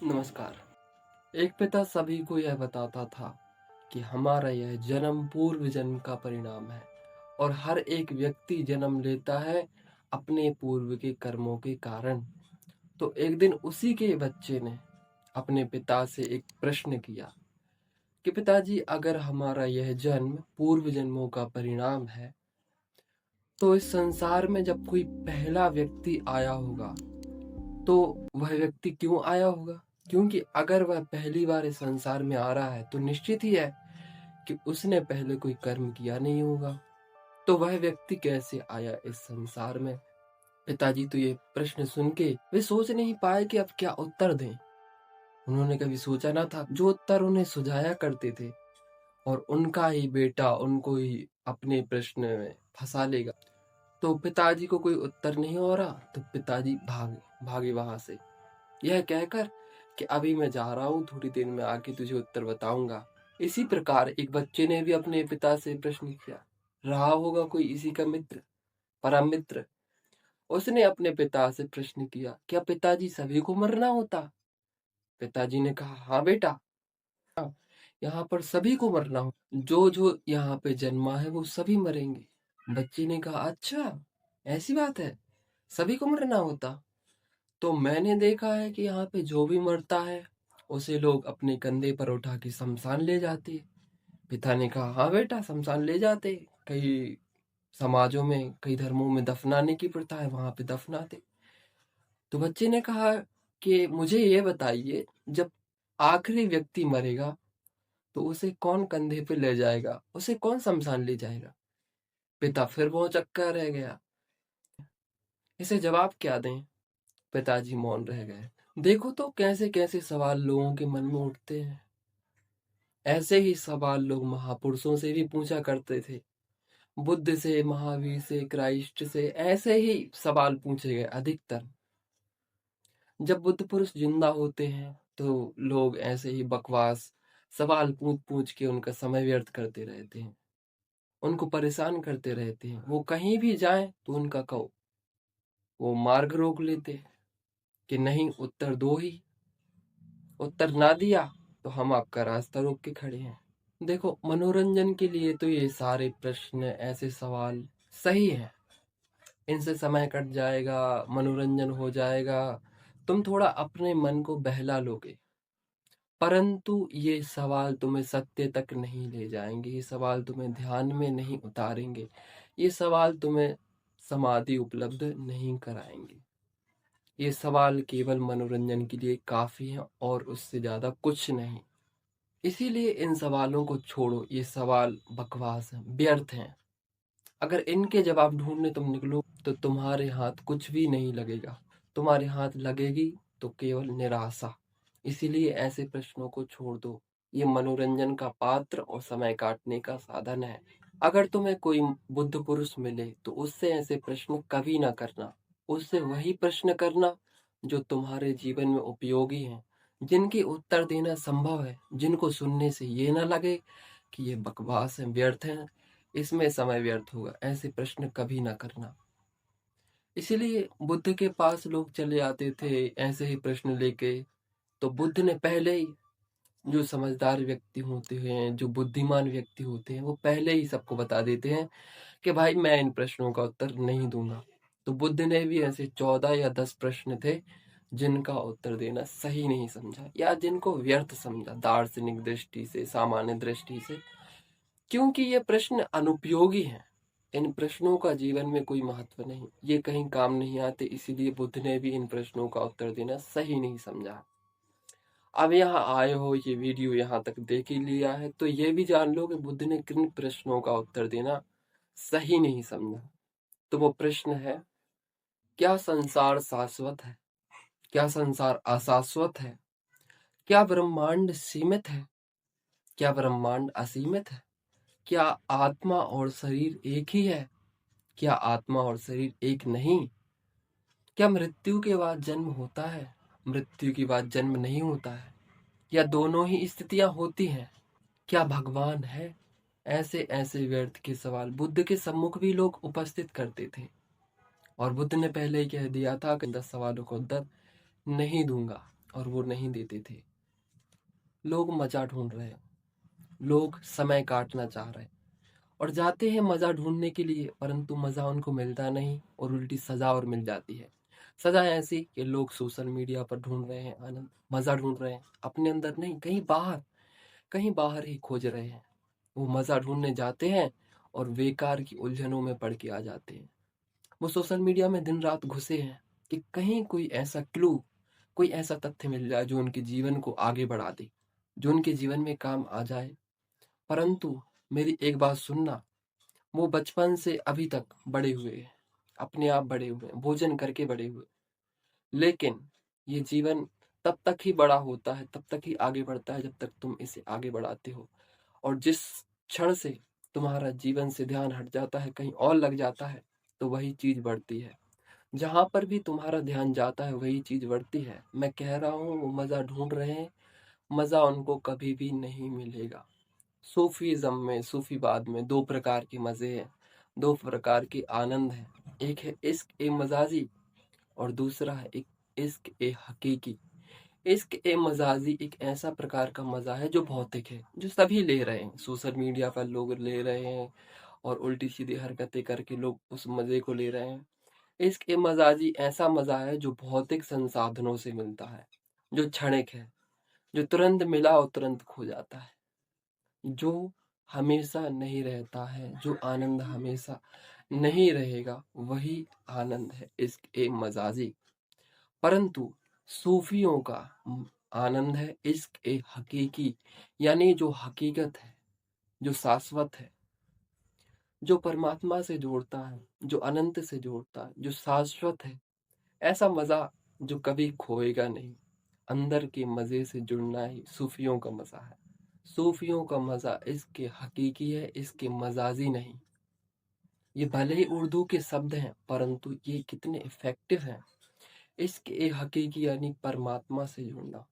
नमस्कार। एक पिता सभी को यह बताता था कि हमारा यह जन्म पूर्व जन्म का परिणाम है और हर एक व्यक्ति जन्म लेता है अपने पूर्व के कर्मों के कारण। तो एक दिन उसी के बच्चे ने अपने पिता से एक प्रश्न किया कि पिताजी, अगर हमारा यह जन्म पूर्व जन्मों का परिणाम है तो इस संसार में जब कोई पहला व्यक्ति आया होगा तो वह व्यक्ति क्यों आया होगा? क्योंकि अगर वह पहली बार इस संसार में आ रहा है तो निश्चित ही है कि उसने पहले कोई कर्म किया नहीं होगा। तो वह व्यक्ति कैसे आया इस संसार में? पिताजी तो ये प्रश्न सुन के वे सोच नहीं पाए कि अब क्या उत्तर दें। उन्होंने कभी सोचा ना था जो उत्तर उन्हें सुझाया करते थे और उनका ही बेटा उनको ही अपने प्रश्न में फंसा लेगा। तो पिताजी को कोई उत्तर नहीं हो रहा तो पिताजी भागे भागे वहां से, यह कहकर कि अभी मैं जा रहा हूँ, थोड़ी देर में आके तुझे उत्तर बताऊंगा। इसी प्रकार एक बच्चे ने भी अपने पिता से प्रश्न किया। रहा होगा कोई इसी का मित्र, परम मित्र। उसने अपने पिता से प्रश्न किया, क्या पिताजी सभी को मरना होता? पिताजी ने कहा, हाँ बेटा, यहाँ पर सभी को मरना हो, जो जो यहाँ पे जन्मा है वो सभी मरेंगे। बच्चे ने कहा, अच्छा ऐसी बात है, सभी को मरना होता? तो मैंने देखा है कि यहाँ पे जो भी मरता है उसे लोग अपने कंधे पर उठा के शमशान ले जाते। पिता ने कहा, हाँ बेटा, शमशान ले जाते। कई समाजों में, कई धर्मों में दफनाने की प्रथा है, वहां पे दफनाते। तो बच्चे ने कहा कि मुझे ये बताइए, जब आखिरी व्यक्ति मरेगा तो उसे कौन कंधे पे ले जाएगा, उसे कौन शमशान ले जाएगा? पिता फिर वो चक्का रह गया, इसे जवाब क्या दें? पिताजी मौन रह गए। देखो तो कैसे कैसे सवाल लोगों के मन में उठते हैं। ऐसे ही सवाल लोग महापुरुषों से भी पूछा करते थे। बुद्ध से, महावीर से, क्राइस्ट से ऐसे ही सवाल पूछे गए अधिकतर। जब बुद्ध पुरुष जिंदा होते हैं तो लोग ऐसे ही बकवास सवाल पूछ पूछ के उनका समय व्यर्थ करते रहते हैं, उनको परेशान करते रहते हैं। वो कहीं भी जाएं तो उनका कहो वो मार्ग रोक लेते हैं कि नहीं, उत्तर दो ही। उत्तर ना दिया तो हम आपका रास्ता रोक के खड़े हैं। देखो, मनोरंजन के लिए तो ये सारे प्रश्न, ऐसे सवाल सही हैं। इनसे समय कट जाएगा, मनोरंजन हो जाएगा, तुम थोड़ा अपने मन को बहला लोगे। परंतु ये सवाल तुम्हें सत्य तक नहीं ले जाएंगे, ये सवाल तुम्हें ध्यान में नहीं उतारेंगे, ये सवाल तुम्हें समाधि उपलब्ध नहीं कराएंगे। ये सवाल केवल मनोरंजन के लिए काफी हैं और उससे ज्यादा कुछ नहीं। इसीलिए इन सवालों को छोड़ो, ये सवाल बकवास हैं, व्यर्थ हैं। अगर इनके जवाब ढूंढने तुम निकलो तो तुम्हारे हाथ कुछ भी नहीं लगेगा, तुम्हारे हाथ लगेगी तो केवल निराशा। इसीलिए ऐसे प्रश्नों को छोड़ दो, ये मनोरंजन का पात्र और समय काटने का साधन है। अगर तुम्हें कोई बुद्ध पुरुष मिले तो उससे ऐसे प्रश्न कभी ना करना। उससे वही प्रश्न करना जो तुम्हारे जीवन में उपयोगी हैं, जिनके उत्तर देना संभव है, जिनको सुनने से ये ना लगे कि ये बकवास है, व्यर्थ है, इसमें समय व्यर्थ होगा। ऐसे प्रश्न कभी ना करना। इसीलिए बुद्ध के पास लोग चले आते थे ऐसे ही प्रश्न लेके। तो बुद्ध ने पहले ही, जो समझदार व्यक्ति होते हैं, जो बुद्धिमान व्यक्ति होते हैं, वो पहले ही सबको बता देते हैं कि भाई मैं इन प्रश्नों का उत्तर नहीं दूंगा। तो बुद्ध ने भी ऐसे 14 या 10 प्रश्न थे जिनका उत्तर देना सही नहीं समझा या जिनको व्यर्थ समझा, दार्शनिक दृष्टि से, सामान्य दृष्टि से, क्योंकि ये प्रश्न अनुपयोगी हैं। इन प्रश्नों का जीवन में कोई महत्व नहीं, ये कहीं काम नहीं आते। इसीलिए बुद्ध ने भी इन प्रश्नों का उत्तर देना सही नहीं समझा। अब यहाँ आए हो, ये वीडियो यहाँ तक देख ही लिया है तो ये भी जान लो कि बुद्ध ने किन प्रश्नों का उत्तर देना सही नहीं समझा। तो वो प्रश्न है, क्या संसार शाश्वत है? क्या संसार अशाश्वत है? क्या ब्रह्मांड सीमित है? क्या ब्रह्मांड असीमित है? क्या आत्मा और शरीर एक ही है? क्या आत्मा और शरीर एक नहीं? क्या मृत्यु के बाद जन्म होता है? मृत्यु के बाद जन्म नहीं होता है? या दोनों ही स्थितियां होती हैं? क्या भगवान है? ऐसे ऐसे व्यर्थ के सवाल बुद्ध के सम्मुख भी लोग उपस्थित करते थे और बुद्ध ने पहले ही कह दिया था कि 10 सवालों का उत्तर नहीं दूंगा। और वो नहीं देते थे। लोग मजा ढूंढ रहे हैं, लोग समय काटना चाह रहे हैं और जाते हैं मजा ढूंढने के लिए, परंतु मजा उनको मिलता नहीं और उल्टी सजा और मिल जाती है। सजा ऐसी कि लोग सोशल मीडिया पर ढूंढ रहे हैं आनंद, मजा ढूंढ रहे हैं, अपने अंदर नहीं, कहीं बाहर ही खोज रहे हैं। वो मजा ढूंढने जाते हैं और बेकार की उलझनों में पड़ के आ जाते हैं। वो सोशल मीडिया में दिन रात घुसे हैं कि कहीं कोई ऐसा क्लू, कोई ऐसा तथ्य मिल जाए जो उनके जीवन को आगे बढ़ा दे, जो उनके जीवन में काम आ जाए। परंतु मेरी एक बात सुनना, वो बचपन से अभी तक बड़े हुए हैं, अपने आप बड़े हुए हैं, भोजन करके बड़े हुए, लेकिन ये जीवन तब तक ही बड़ा होता है, तब तक ही आगे बढ़ता है जब तक तुम इसे आगे बढ़ाते हो। और जिस क्षण से तुम्हारा जीवन से ध्यान हट जाता है, कहीं और लग जाता है, तो वही चीज बढ़ती है। जहां पर भी तुम्हारा ध्यान जाता है वही चीज बढ़ती है। मैं कह रहा हूँ वो मजा ढूंढ रहे हैं, मजा उनको कभी भी नहीं मिलेगा। सूफीज्म में, सूफीवाद में दो प्रकार के मजे हैं, दो प्रकार के आनंद हैं। एक है इश्क ए मजाजी और दूसरा है एक इश्क ए हकीकी। इश्क ए मजाजी एक ऐसा प्रकार का मजा है जो भौतिक है, जो सभी ले रहे हैं, सोशल मीडिया पर लोग ले रहे हैं और उल्टी सीधी हरकतें करके लोग उस मजे को ले रहे हैं। इश्क ए मजाजी ऐसा मजा है जो भौतिक संसाधनों से मिलता है, जो क्षणिक है, जो तुरंत मिला और तुरंत खो जाता है, जो हमेशा नहीं रहता है, जो आनंद हमेशा नहीं रहेगा, वही आनंद है इश्क ए मजाजी। परंतु सूफियों का आनंद है इश्क ए हकीकी, यानी जो हकीकत है, जो शाश्वत है, जो परमात्मा से जोड़ता है, जो अनंत से जोड़ता है, जो शाश्वत है। ऐसा मजा जो कभी खोएगा नहीं। अंदर के मजे से जुड़ना ही सूफियों का मजा है। सूफियों का मजा इसके हकीकी है, इसके मजाजी नहीं। ये भले ही उर्दू के शब्द हैं, परंतु ये कितने इफेक्टिव हैं। इसके हकीकी यानी परमात्मा से जुड़ना,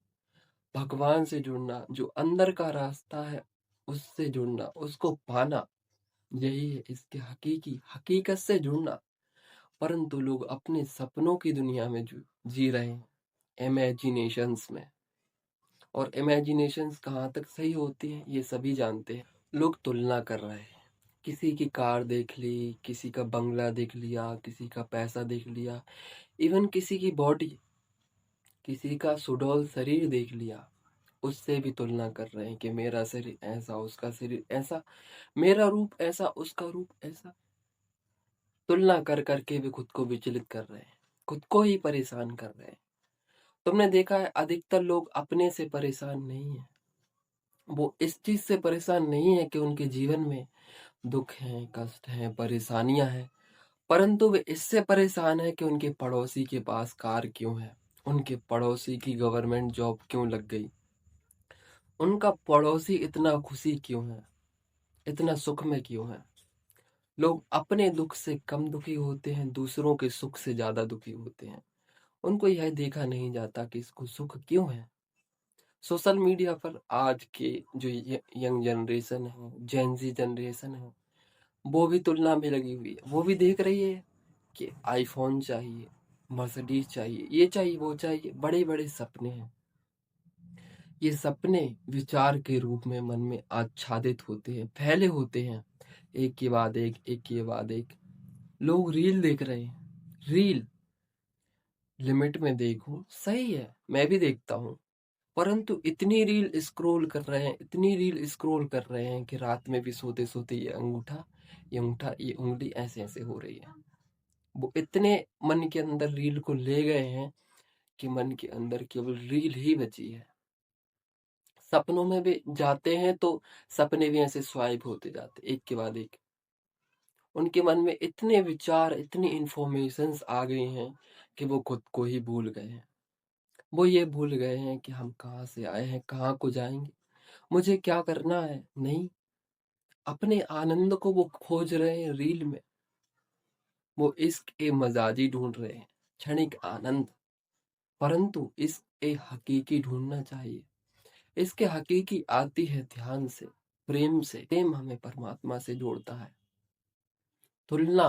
भगवान से जुड़ना, जो अंदर का रास्ता है उससे जुड़ना, उसको पाना, यही है इसके हकीकी, हकीकत से जुड़ना। परंतु लोग अपने सपनों की दुनिया में जी रहे हैं, इमेजिनेशंस में। और इमेजिनेशंस कहाँ तक सही होती है ये सभी जानते हैं। लोग तुलना कर रहे हैं, किसी की कार देख ली, किसी का बंगला देख लिया, किसी का पैसा देख लिया, इवन किसी की बॉडी, किसी का सुडौल शरीर देख लिया, उससे भी तुलना कर रहे हैं कि मेरा शरीर ऐसा, उसका शरीर ऐसा, मेरा रूप ऐसा, उसका रूप ऐसा। तुलना कर करके भी खुद को विचलित कर रहे हैं, खुद को ही परेशान कर रहे हैं। तुमने देखा है अधिकतर लोग अपने से परेशान नहीं है, वो इस चीज से परेशान नहीं है कि उनके जीवन में दुख है, कष्ट है, परेशानियां हैं, परंतु वे इससे परेशान है कि उनके पड़ोसी के पास कार क्यों है, उनके पड़ोसी की गवर्नमेंट जॉब क्यों लग गई, उनका पड़ोसी इतना खुशी क्यों है, इतना सुख में क्यों है। लोग अपने दुख से कम दुखी होते हैं, दूसरों के सुख से ज्यादा दुखी होते हैं। उनको यह देखा नहीं जाता कि इसको सुख क्यों है। सोशल मीडिया पर आज के जो यंग जनरेशन है, जेनजी जनरेशन है, वो भी तुलना में लगी हुई है। वो भी देख रही है कि आईफोन चाहिए, मर्सिडीज चाहिए, ये चाहिए, वो चाहिए, बड़े बड़े सपने हैं। ये सपने विचार के रूप में मन में आच्छादित होते हैं, फैले होते हैं, एक के बाद एक के बाद एक। लोग रील देख रहे हैं, रील लिमिट में देखो, सही है, मैं भी देखता हूँ, परंतु इतनी रील स्क्रॉल कर रहे हैं, इतनी रील स्क्रॉल कर रहे हैं कि रात में भी सोते सोते ये अंगूठा ये उंगली ऐसे ऐसे हो रही है। वो इतने मन के अंदर रील को ले गए हैं कि मन के अंदर केवल रील ही बची है। सपनों में भी जाते हैं तो सपने भी ऐसे स्वाइप होते जाते एक के बाद एक। उनके मन में इतने विचार, इतनी इंफॉर्मेशंस आ गई हैं कि वो खुद को ही भूल गए हैं। वो ये भूल गए हैं कि हम कहाँ से आए हैं, कहाँ को जाएंगे, मुझे क्या करना है। नहीं, अपने आनंद को वो खोज रहे हैं रील में। वो इश्क ए मजाजी ढूंढ रहे हैं, क्षणिक आनंद। परंतु इश्क ए हकीकी ढूंढना चाहिए। इसके हकीकी आती है ध्यान से, प्रेम से। प्रेम हमें परमात्मा से जोड़ता है। तुलना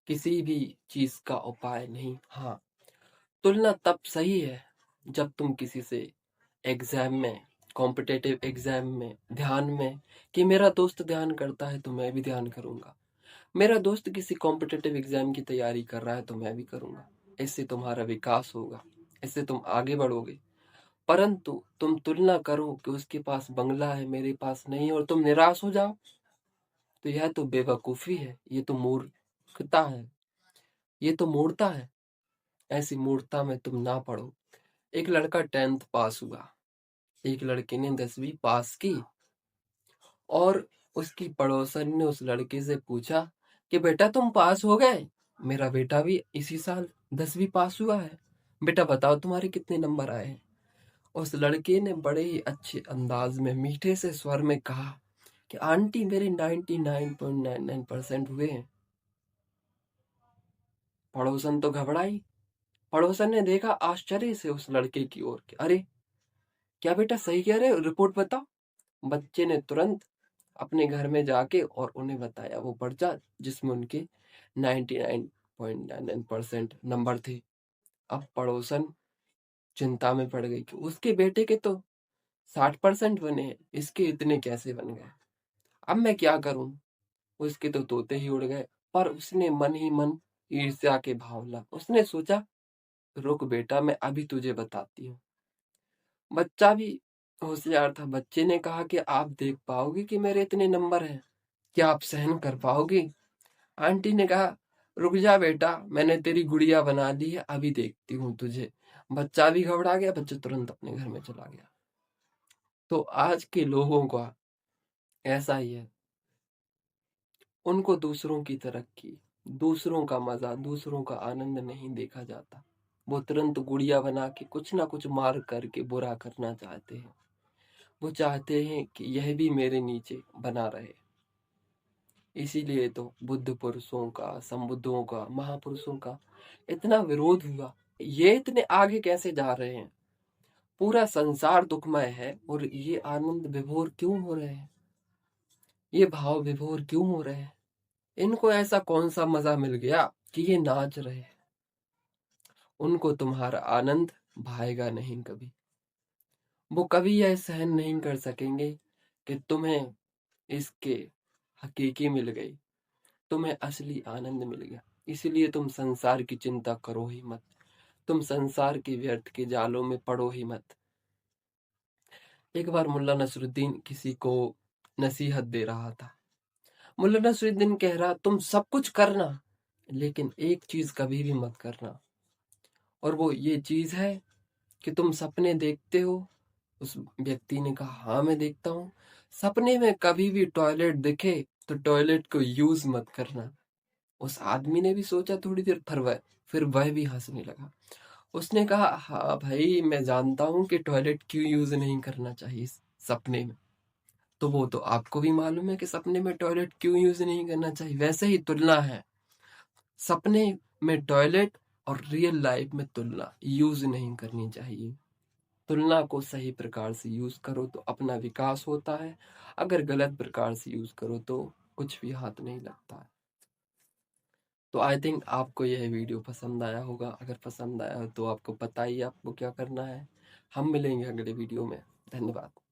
किसी भी चीज का उपाय नहीं। हाँ, तुलना तब सही है जब तुम किसी से एग्जाम में, कॉम्पिटेटिव एग्जाम में ध्यान में, कि मेरा दोस्त ध्यान करता है तो मैं भी ध्यान करूंगा, मेरा दोस्त किसी कॉम्पिटेटिव एग्जाम की तैयारी कर रहा है तो मैं भी करूंगा, इससे तुम्हारा विकास होगा, इससे तुम आगे बढ़ोगे। परंतु तुम तुलना करो कि उसके पास बंगला है मेरे पास नहीं, और तुम निराश हो जाओ, तो यह तो बेवकूफी है, ये तो मूर्खता है, ये तो मूर्खता है। ऐसी मूर्खता में तुम ना पढ़ो। एक लड़का 10th पास हुआ, एक लड़के ने 10वीं पास की, और उसकी पड़ोसन ने उस लड़के से पूछा कि बेटा तुम पास हो गए? मेरा बेटा भी इसी साल 10वीं पास हुआ है, बेटा बताओ तुम्हारे कितने नंबर आए हैं? उस लड़के ने बड़े ही अच्छे अंदाज में मीठे से स्वर में कहा कि आंटी मेरे 99.99% हुए हैं। पड़ोसन तो घबराई। पड़ोसन ने देखा आश्चर्य से उस लड़के की ओर कि अरे, क्या बेटा सही कह रहे हो, रिपोर्ट बताओ। बच्चे ने तुरंत अपने घर में जाके और उन्हें बताया वो पर्चा जिसमें उनके 99.99% नंबर थे। अब पड़ोसन चिंता में पड़ गई कि उसके बेटे के तो 60% बने हैं, इसके इतने कैसे बन गए? अब मैं क्या करूं? उसके तो तोते ही उड़ गए। पर उसने मन ही मन ईर्ष्या के भाव ला, उसने सोचा रुक बेटा, मैं अभी तुझे बताती हूँ। बच्चा भी होशियार था। बच्चे ने कहा कि आप देख पाओगे कि मेरे इतने नंबर हैं? क्या आप सहन कर पाओगे? आंटी ने कहा रुक जा बेटा, मैंने तेरी गुड़िया बना दी है, अभी देखती हूँ तुझे। बच्चा भी घबरा गया, बच्चा तुरंत अपने घर में चला गया। तो आज के लोगों का ऐसा ही है, उनको दूसरों की तरक्की, दूसरों का मजा, दूसरों का आनंद नहीं देखा जाता। वो तुरंत गुड़िया बना के कुछ ना कुछ मार करके बुरा करना चाहते हैं। वो चाहते हैं कि यह भी मेरे नीचे बना रहे। इसीलिए तो बुद्ध पुरुषों का, संबुद्धों का, महापुरुषों का इतना विरोध हुआ। ये इतने आगे कैसे जा रहे हैं? पूरा संसार दुखमय है और ये आनंद विभोर क्यों हो रहे हैं? ये भाव विभोर क्यों हो रहे हैं? इनको ऐसा कौन सा मजा मिल गया कि ये नाच रहे हैं? उनको तुम्हारा आनंद भाएगा नहीं कभी। वो कभी यह सहन नहीं कर सकेंगे कि तुम्हें इसके हकीकी मिल गई, तुम्हें असली आनंद मिल गया। इसलिए तुम संसार की चिंता करो ही मत, तुम संसार के व्यर्थ के जालों में पड़ो ही मत। एक बार मुल्ला नसरुद्दीन किसी को नसीहत दे रहा था। मुल्ला नसरुद्दीन कह रहा तुम सब कुछ करना, लेकिन एक चीज कभी भी मत करना, और वो ये चीज है कि तुम सपने देखते हो। उस व्यक्ति ने कहा हाँ मैं देखता हूँ। सपने में कभी भी टॉयलेट दिखे तो टॉयलेट को यूज मत करना। उस आदमी ने भी सोचा थोड़ी देर, फिर वह भी हंसने लगा। उसने कहा हाँ भाई, मैं जानता हूँ कि टॉयलेट क्यों यूज नहीं करना चाहिए सपने में। तो वो तो आपको भी मालूम है कि सपने में टॉयलेट क्यों यूज नहीं करना चाहिए। वैसे ही तुलना है, सपने में टॉयलेट और रियल लाइफ में तुलना यूज नहीं करनी चाहिए। तुलना को सही प्रकार से यूज करो तो अपना विकास होता है, अगर गलत प्रकार से यूज करो तो कुछ भी हाथ नहीं लगता है। तो आई थिंक आपको यह वीडियो पसंद आया होगा। अगर पसंद आया हो तो आपको पता ही है आपको क्या करना है। हम मिलेंगे अगले वीडियो में। धन्यवाद।